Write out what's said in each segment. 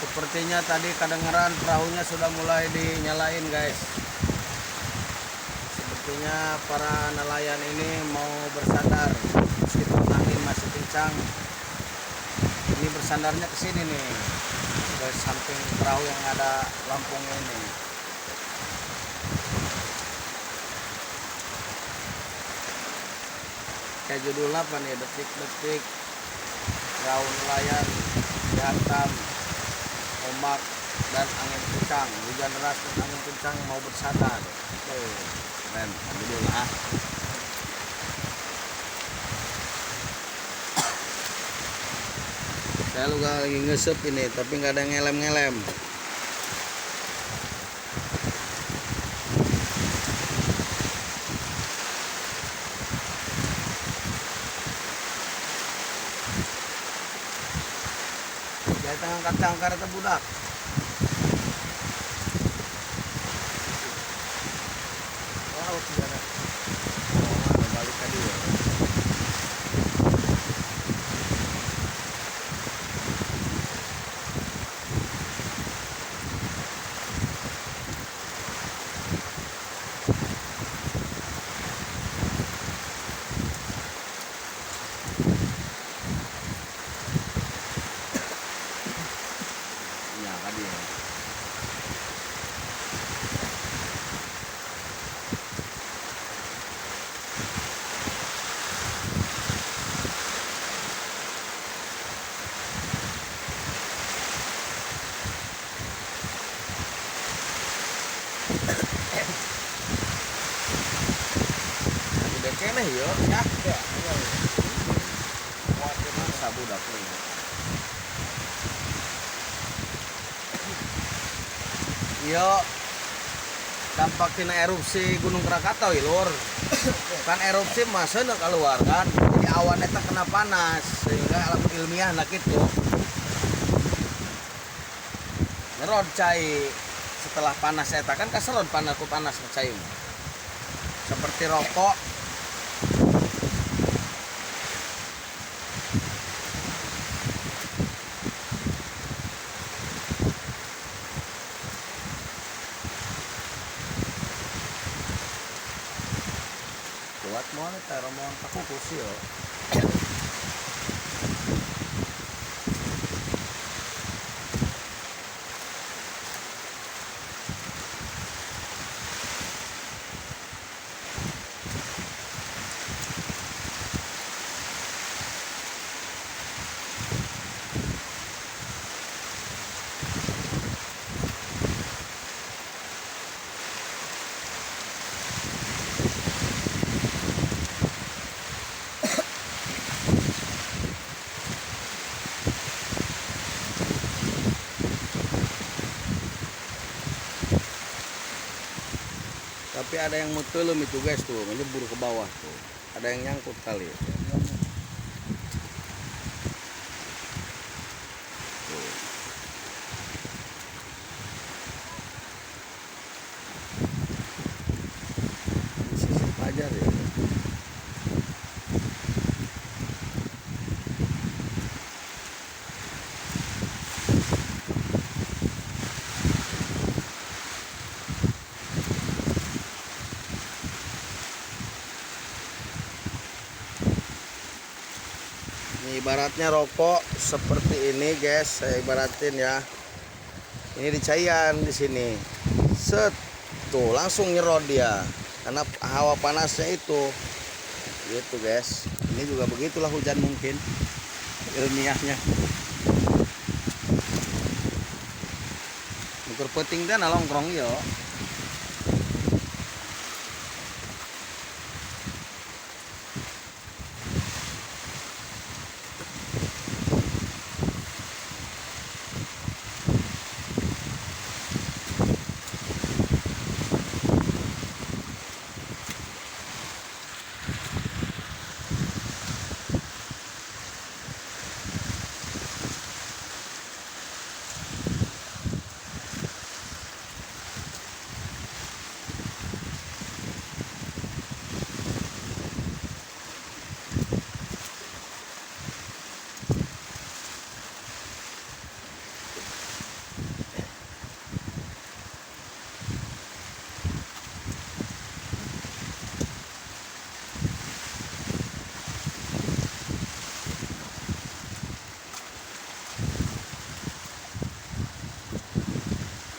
Sepertinya tadi kedengeran perahunya sudah mulai dinyalain guys. Sepertinya para nelayan ini mau bersandar meskipun angin masih kencang. Ini bersandarnya ke sini nih, ke samping perahu yang ada lampungnya ini. Kayak judul apa nih, detik-detik perahu nelayan dihantam ombak dan angin kencang, hujan deras dan angin kencang mau bersandar. Keren, judulnya. Saya juga lagi ngesep ini, tapi nggak ada ngelem-ngelem. Jadi ngangkat cangkar itu budak. Wow, tidak ada. Oh, balik tadi ya. Ya, tadi ya. Kene yo ya. Kuat masa budak ini. Yo dampak tina erupsi Gunung Krakatau ya lur. Kan erupsi masa nak keluar kan. Jadi awan eta kena panas sehingga alam ilmiah nak itu ngerod cai setelah panas eta kan kaserod panas ku panas cai. Seperti rokok. Kuat mau taruh mau kakukus yo. Tapi ada yang mutelum itu guys tuh, menyebur ke bawah tuh. Ada yang nyangkut kali. Tuh. Sisi pajar ya. Ini ibaratnya rokok seperti ini guys, saya ibaratin ya. Ini dicaian di sini. Set tuh langsung nyerot dia karena hawa panasnya itu. Gitu guys. Ini juga begitulah hujan mungkin ilmiahnya. Ukur peting dan nongkrong yo.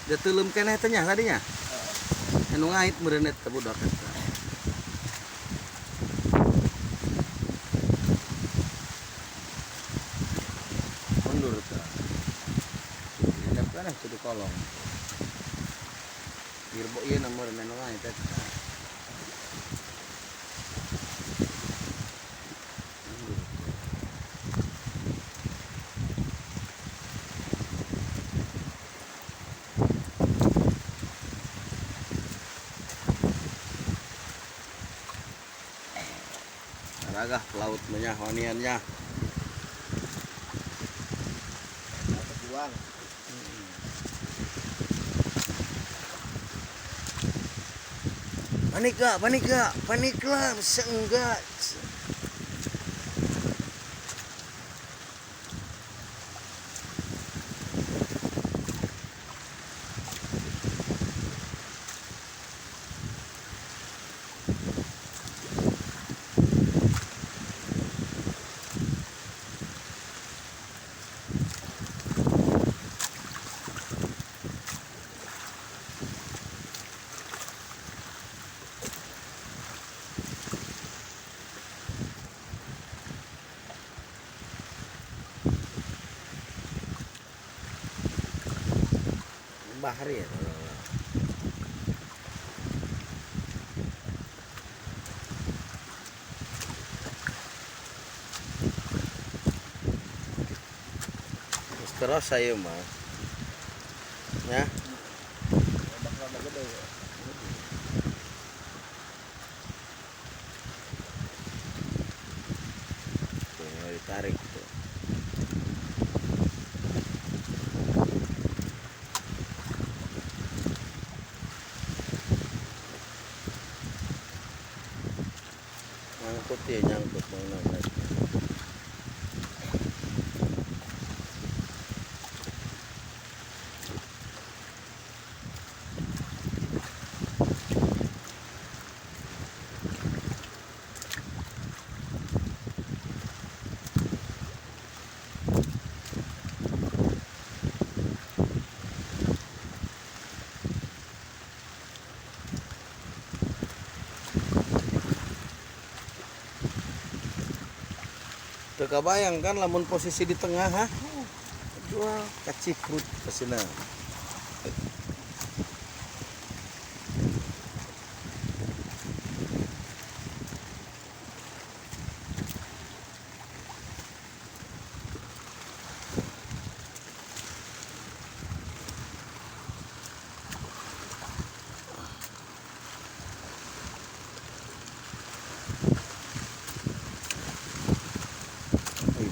Dia teuleum keneh teh nya tadinya. Anu ngait meureun eta budak eta. Mundur teh. Endap keneh tuh di kolong. Girbo ieu na meureun anu ngait eta. Ragah pelaut menyah waniannya. Buang. Panik lah, masa enggak. Bahari ya. Terus saya mah ya tuh ditarik tuh. Nyangkut ya, nyangkut mana. Teu kabayang kan lamun posisi di tengah ha. Jual kacifrut kesina.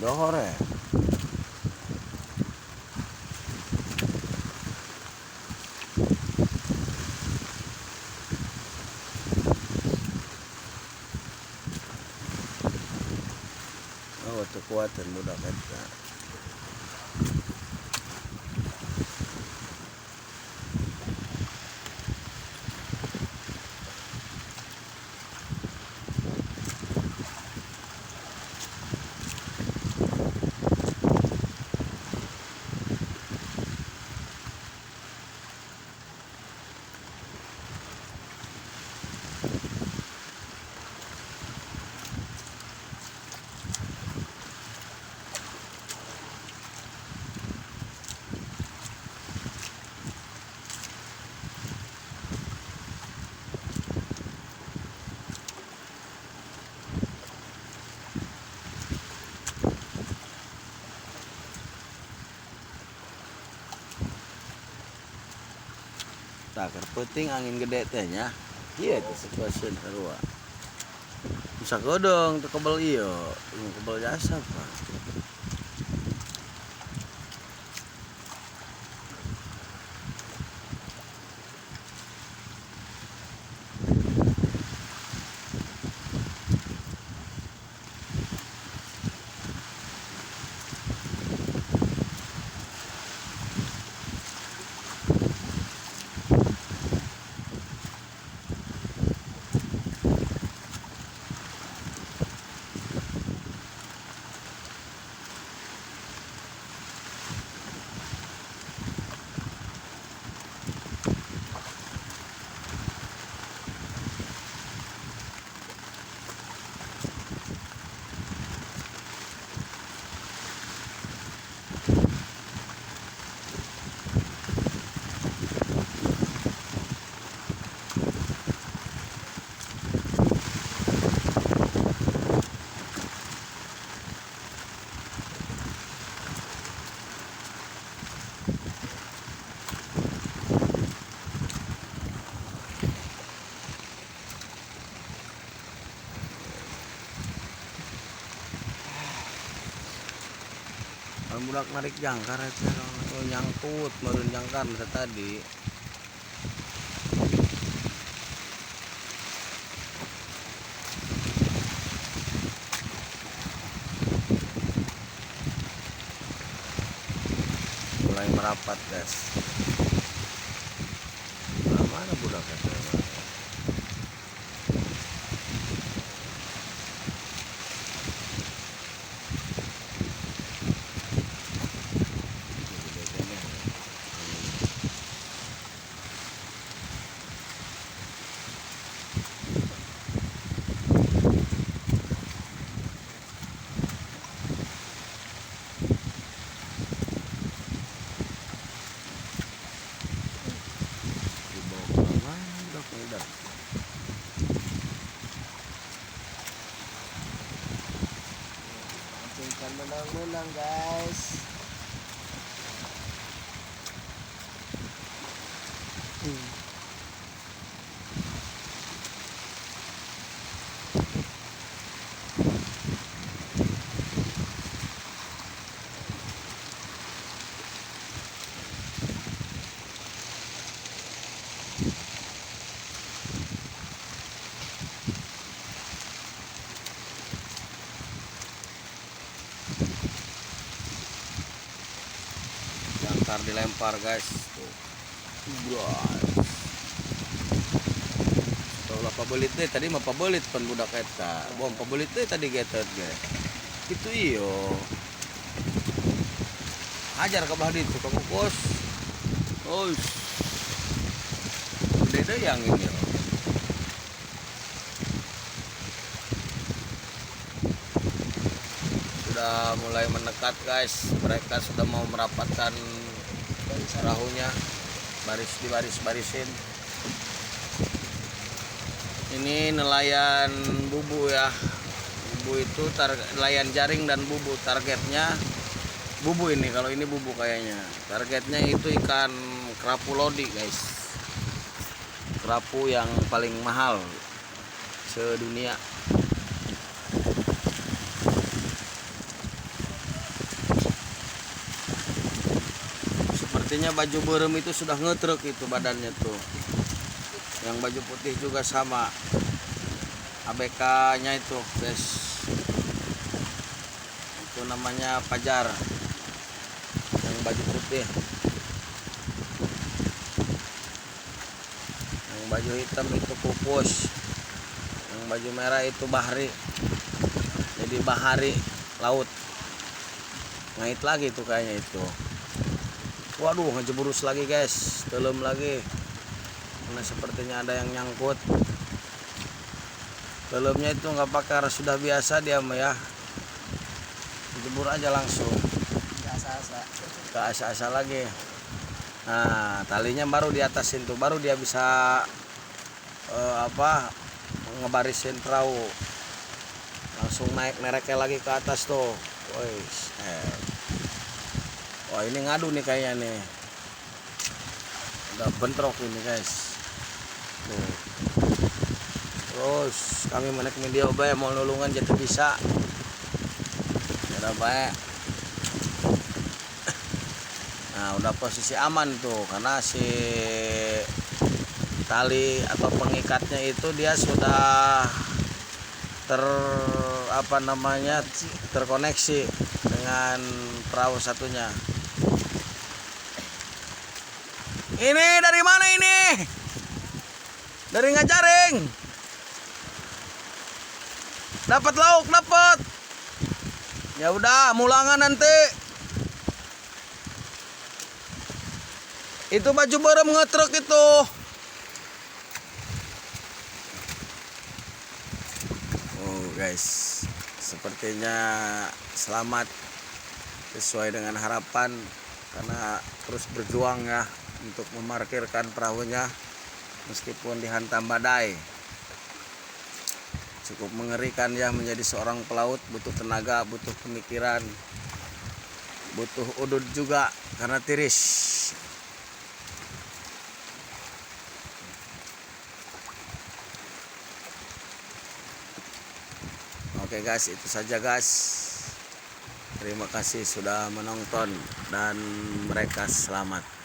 Dohor ya. Oh, kekuatan budak eta. Tak penting angin gede teh nya. Ieu teh situasi sarua. Bisa godong teu kebal ieu, kebal jasa Pak. budak narik jangkar itu nyangkut meureun jangkar tadi. Mulai merapat guys. Mana budak itu? Ikan menang-menang guys. Jangkar dilempar guys. Tuh. Lah pabelit deh tadi mah pabelit pan budak eta. Bom pabelit deh tadi getet ge. Kitu iyo. Hajar ka bah ditu ka kukus. Ois. Gede yang ini. Sudah mulai mendekat guys. Mereka sudah mau merapatkan perahunya. Barisin. Ini nelayan bubu ya. Bubu itu nelayan jaring dan bubu. Targetnya bubu ini. Kalau ini bubu kayaknya. Targetnya itu ikan kerapu lodi guys. Kerapu yang paling mahal sedunia. Sepertinya baju berem itu sudah ngetruk itu badannya tuh. Yang baju putih juga sama. ABK-nya itu, guys. Itu namanya Pajar. Yang baju putih. Yang baju hitam itu Pupus. Yang baju merah itu Bahri. Jadi Bahari laut. Ngait lagi itu kayaknya itu. Waduh, ngejeburus lagi, guys. Telem lagi. Karena sepertinya ada yang nyangkut. Dalamnya itu nggak pakai sudah biasa dia mah ya. Dijebur aja langsung. Gak asa-asa lagi. Nah, talinya baru di atasin tuh, baru dia bisa ngebarisin perahu. Langsung naik nereknya lagi ke atas tuh. Wah, ini ngadu nih kayaknya nih. Udah bentrok ini, guys. Tuh. Terus kami menek media bae mau nulungan jadi bisa. Udah baik. Nah, udah posisi aman tuh karena si tali atau pengikatnya itu dia sudah terkoneksi dengan perahu satunya. Ini dari mana ini? Dari Ngajaring. Dapat lauk, dapat. Ya udah, mulangan nanti. Itu baju berem ngetruk itu. Oh, guys. Sepertinya selamat sesuai dengan harapan karena terus berjuang ya untuk memarkirkan perahunya meskipun dihantam badai. Cukup mengerikan ya menjadi seorang pelaut, butuh tenaga, butuh pemikiran, butuh udut juga karena tiris. Oke guys, itu saja guys. Terima kasih sudah menonton dan mereka selamat.